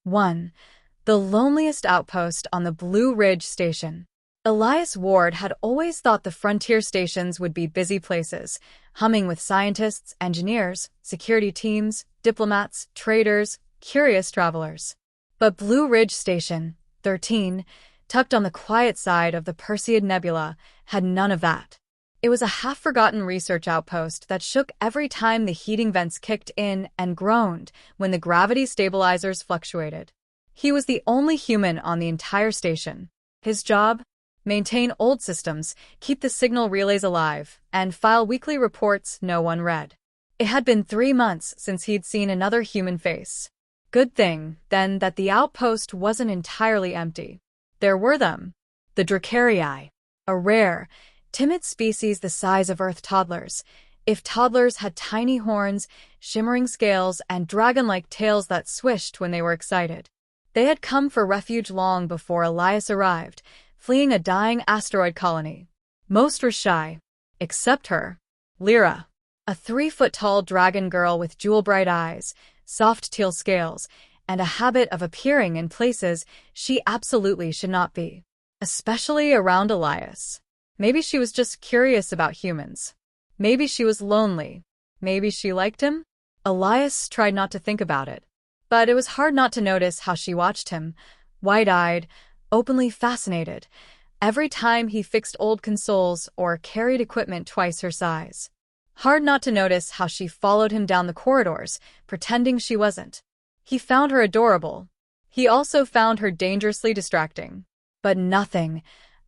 1. The loneliest outpost on the Blue Ridge Station. Elias Ward had always thought the frontier stations would be busy places, humming with scientists, engineers, security teams, diplomats, traders, curious travelers. But Blue Ridge Station, 13, tucked on the quiet side of the Perseid Nebula, had none of that. It was a half-forgotten research outpost that shook every time the heating vents kicked in and groaned when the gravity stabilizers fluctuated. He was the only human on the entire station. His job? Maintain old systems, keep the signal relays alive, and file weekly reports no one read. It had been 3 months since he'd seen another human face. Good thing, then, that the outpost wasn't entirely empty. There were them. The Dracarii, a rare, timid species the size of Earth toddlers. If toddlers had tiny horns, shimmering scales, and dragon-like tails that swished when they were excited. They had come for refuge long before Elias arrived, fleeing a dying asteroid colony. Most were shy, except her, Lyra, a 3-foot-tall dragon girl with jewel-bright eyes, soft teal scales, and a habit of appearing in places she absolutely should not be, especially around Elias. Maybe she was just curious about humans. Maybe she was lonely. Maybe she liked him? Elias tried not to think about it. But it was hard not to notice how she watched him, wide-eyed, openly fascinated, every time he fixed old consoles or carried equipment twice her size. Hard not to notice how she followed him down the corridors, pretending she wasn't. He found her adorable. He also found her dangerously distracting. But nothing,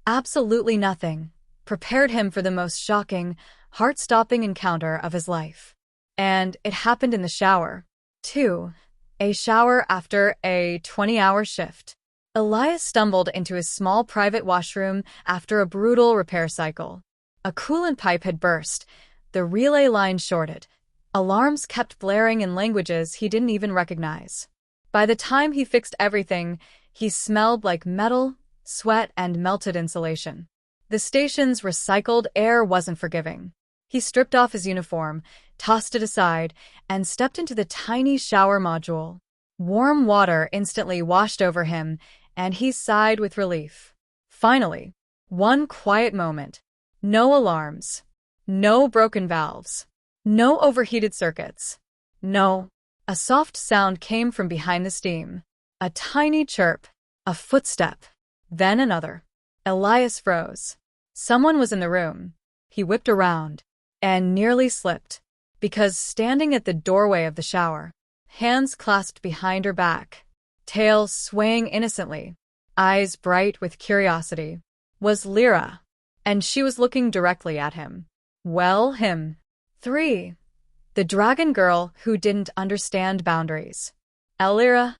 absolutely nothing, prepared him for the most shocking, heart-stopping encounter of his life. And it happened in the shower. 2. A shower after a 20-hour shift. Elias stumbled into his small private washroom after a brutal repair cycle. A coolant pipe had burst. The relay line shorted. Alarms kept blaring in languages he didn't even recognize. By the time he fixed everything, he smelled like metal, sweat, and melted insulation. The station's recycled air wasn't forgiving. He stripped off his uniform, tossed it aside, and stepped into the tiny shower module. Warm water instantly washed over him, and he sighed with relief. Finally, one quiet moment. No alarms. No broken valves. No overheated circuits. No. A soft sound came from behind the steam. A tiny chirp. A footstep. Then another. Elias froze. Someone was in the room. He whipped around and nearly slipped, because standing at the doorway of the shower, hands clasped behind her back, tail swaying innocently, eyes bright with curiosity, was Lyra, and she was looking directly at him. Well, him. 3. The dragon girl who didn't understand boundaries. Lyra.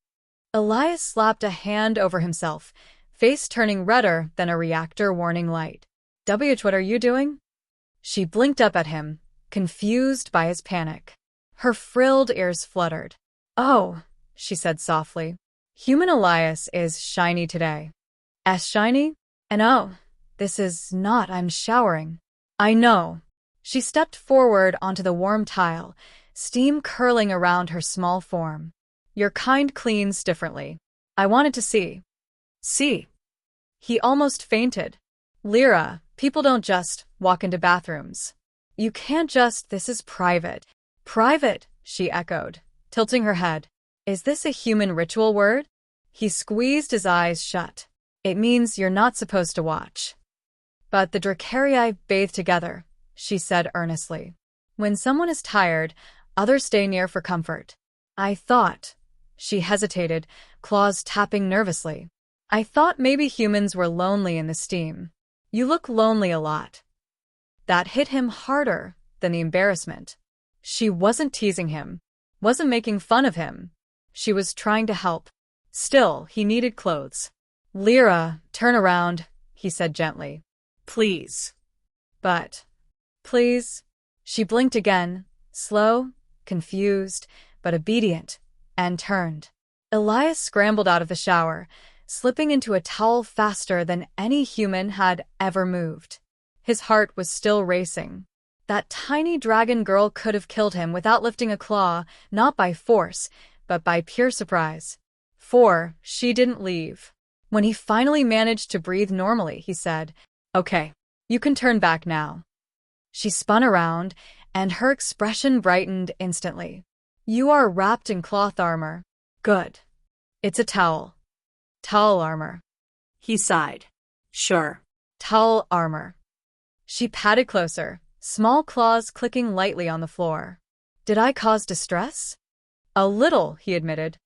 Elias slapped a hand over himself, face turning redder than a reactor warning light. What are you doing? She blinked up at him, confused by his panic. Her frilled ears fluttered. Oh, she said softly. Human Elias is shiny today. As shiny? And oh, this is not, I'm showering. I know. She stepped forward onto the warm tile, steam curling around her small form. Your kind cleans differently. I wanted to see. See. He almost fainted. Lyra, people don't just walk into bathrooms. You can't just, this is private. Private, she echoed, tilting her head. Is this a human ritual word? He squeezed his eyes shut. It means you're not supposed to watch. But the Dracarii bathe together, she said earnestly. When someone is tired, others stay near for comfort. I thought. She hesitated, claws tapping nervously. I thought maybe humans were lonely in the steam. You look lonely a lot. That hit him harder than the embarrassment. She wasn't teasing him, wasn't making fun of him. She was trying to help. Still, he needed clothes. Lyra, turn around, he said gently. Please. But. Please. She blinked again, slow, confused, but obedient, and turned. Elias scrambled out of the shower, slipping into a towel faster than any human had ever moved. His heart was still racing. That tiny dragon girl could have killed him without lifting a claw, not by force, but by pure surprise. 4. She didn't leave. When he finally managed to breathe normally, he said, "Okay, you can turn back now." She spun around, and her expression brightened instantly. "You are wrapped in cloth armor. Good. It's a towel." "Towel armor." He sighed. "Sure." "Towel armor." She patted closer, small claws clicking lightly on the floor. "Did I cause distress?" "A little," he admitted.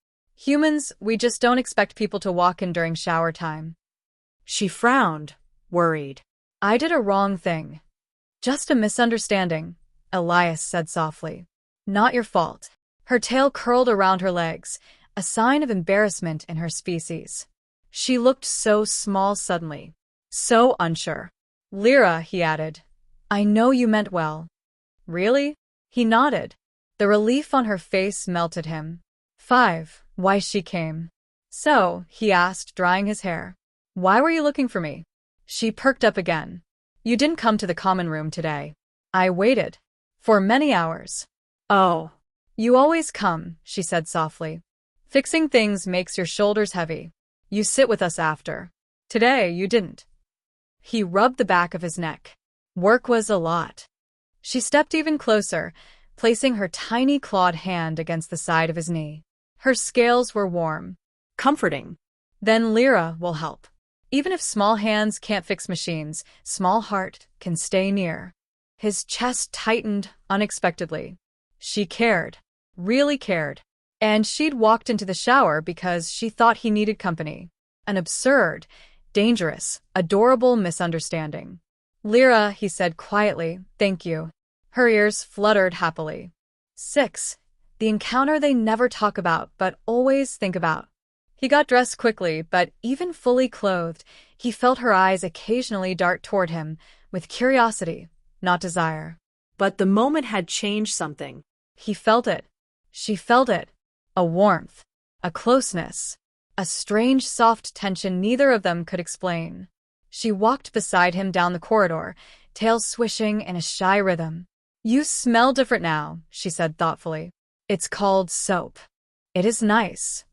"Humans, we just don't expect people to walk in during shower time." She frowned, worried. "I did a wrong thing." "Just a misunderstanding," Elias said softly. "Not your fault." Her tail curled around her legs, a sign of embarrassment in her species. She looked so small suddenly, so unsure. "Lyra," he added, "I know you meant well." "Really?" He nodded. The relief on her face melted him. 5. Why she came. "So," he asked, drying his hair, "why were you looking for me?" She perked up again. "You didn't come to the common room today." "I waited. For many hours." "Oh." "You always come," she said softly. "Fixing things makes your shoulders heavy. You sit with us after. Today, you didn't." He rubbed the back of his neck. Work was a lot. She stepped even closer, placing her tiny clawed hand against the side of his knee. Her scales were warm. Comforting. "Then Lyra will help. Even if small hands can't fix machines, small heart can stay near." His chest tightened unexpectedly. She cared. Really cared. And she'd walked into the shower because she thought he needed company. An absurd, dangerous, adorable misunderstanding. "Lyra," he said quietly, "thank you." Her ears fluttered happily. 6. The encounter they never talk about but always think about. He got dressed quickly, but even fully clothed, he felt her eyes occasionally dart toward him, with curiosity, not desire. But the moment had changed something. He felt it. She felt it. A warmth. A closeness. A strange soft tension neither of them could explain. She walked beside him down the corridor, tail swishing in a shy rhythm. "You smell different now," she said thoughtfully. "It's called soap. It is nice."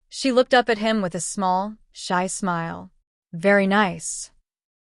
She looked up at him with a small, shy smile. "Very nice."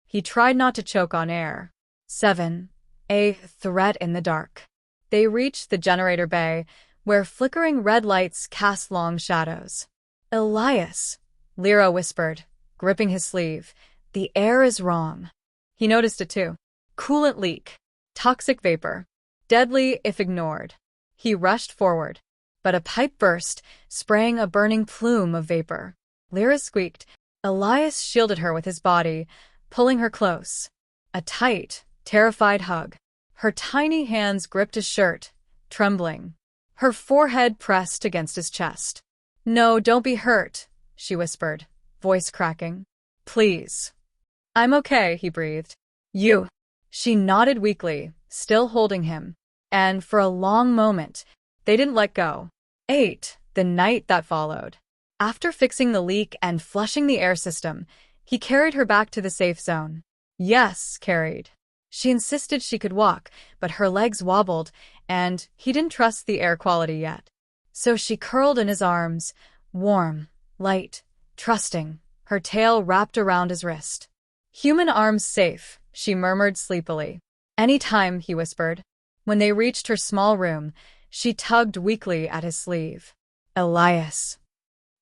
He tried not to choke on air. 7. A threat in the dark. They reached the generator bay, where flickering red lights cast long shadows. "Elias," Lyra whispered, gripping his sleeve, "the air is wrong." He noticed it too. Coolant leak. Toxic vapor. Deadly if ignored. He rushed forward. But a pipe burst, spraying a burning plume of vapor. Lyra squeaked. Elias shielded her with his body, pulling her close. A tight, terrified hug. Her tiny hands gripped his shirt, trembling. Her forehead pressed against his chest. "No, don't be hurt," she whispered, voice cracking. "Please." "I'm okay," he breathed. "You." She nodded weakly, still holding him. And for a long moment, they didn't let go. 8. The night that followed. After fixing the leak and flushing the air system, he carried her back to the safe zone. Yes, carried. She insisted she could walk, but her legs wobbled, and he didn't trust the air quality yet. So she curled in his arms, warm, light, trusting, her tail wrapped around his wrist. "Human arms safe," she murmured sleepily. "Anytime," he whispered. When they reached her small room, she tugged weakly at his sleeve. "Elias."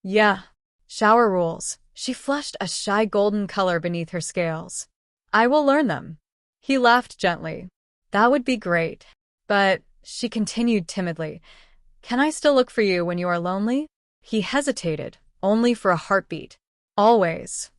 "Yeah." "Shower rules." She flushed a shy golden color beneath her scales. "I will learn them." He laughed gently. "That would be great. But," she continued timidly, "can I still look for you when you are lonely?" He hesitated, only for a heartbeat. "Always."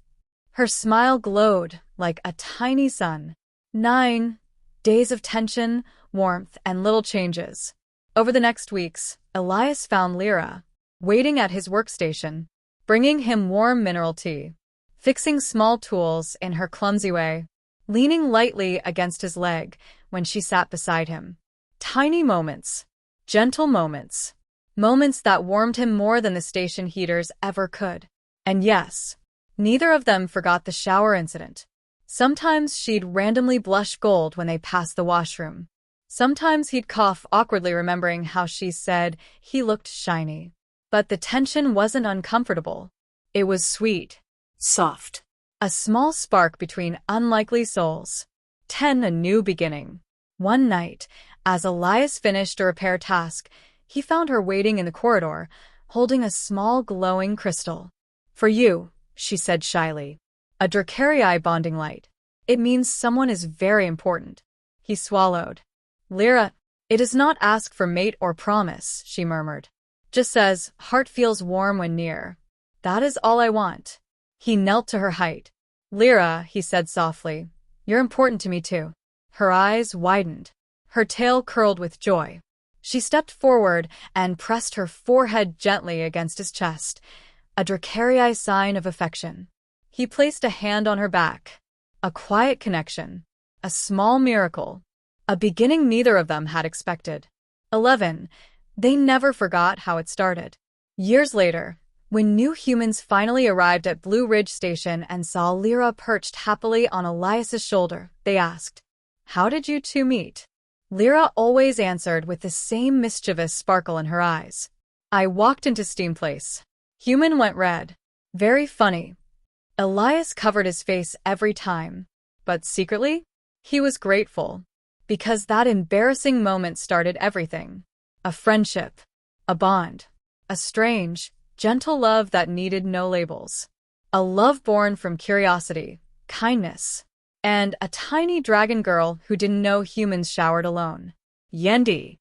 Her smile glowed like a tiny sun. 9 days of tension, warmth, and little changes. Over the next weeks, Elias found Lyra, waiting at his workstation, bringing him warm mineral tea, fixing small tools in her clumsy way, leaning lightly against his leg when she sat beside him. Tiny moments, gentle moments, moments that warmed him more than the station heaters ever could. And yes, neither of them forgot the shower incident. Sometimes she'd randomly blush gold when they passed the washroom. Sometimes he'd cough awkwardly remembering how she said he looked shiny. But the tension wasn't uncomfortable. It was sweet. Soft. A small spark between unlikely souls. 10. A new beginning. One night, as Elias finished a repair task, he found her waiting in the corridor, holding a small glowing crystal. For you, she said shyly. A Dracarii bonding light. It means someone is very important. He swallowed. Lyra, it does not ask for mate or promise, she murmured. Just says, heart feels warm when near. That is all I want. He knelt to her height. Lyra, he said softly, you're important to me too. Her eyes widened. Her tail curled with joy. She stepped forward and pressed her forehead gently against his chest, a Dracarii sign of affection. He placed a hand on her back. A quiet connection. A small miracle. A beginning neither of them had expected. 11. They never forgot how it started. Years later, when new humans finally arrived at Blue Ridge Station and saw Lyra perched happily on Elias's shoulder, they asked, how did you two meet? Lyra always answered with the same mischievous sparkle in her eyes. I walked into Steam Place. Human went red. Very funny. Elias covered his face every time, but secretly, he was grateful. Because that embarrassing moment started everything. A friendship. A bond. A strange, gentle love that needed no labels. A love born from curiosity, kindness, and a tiny dragon girl who didn't know humans showered alone. Yendi.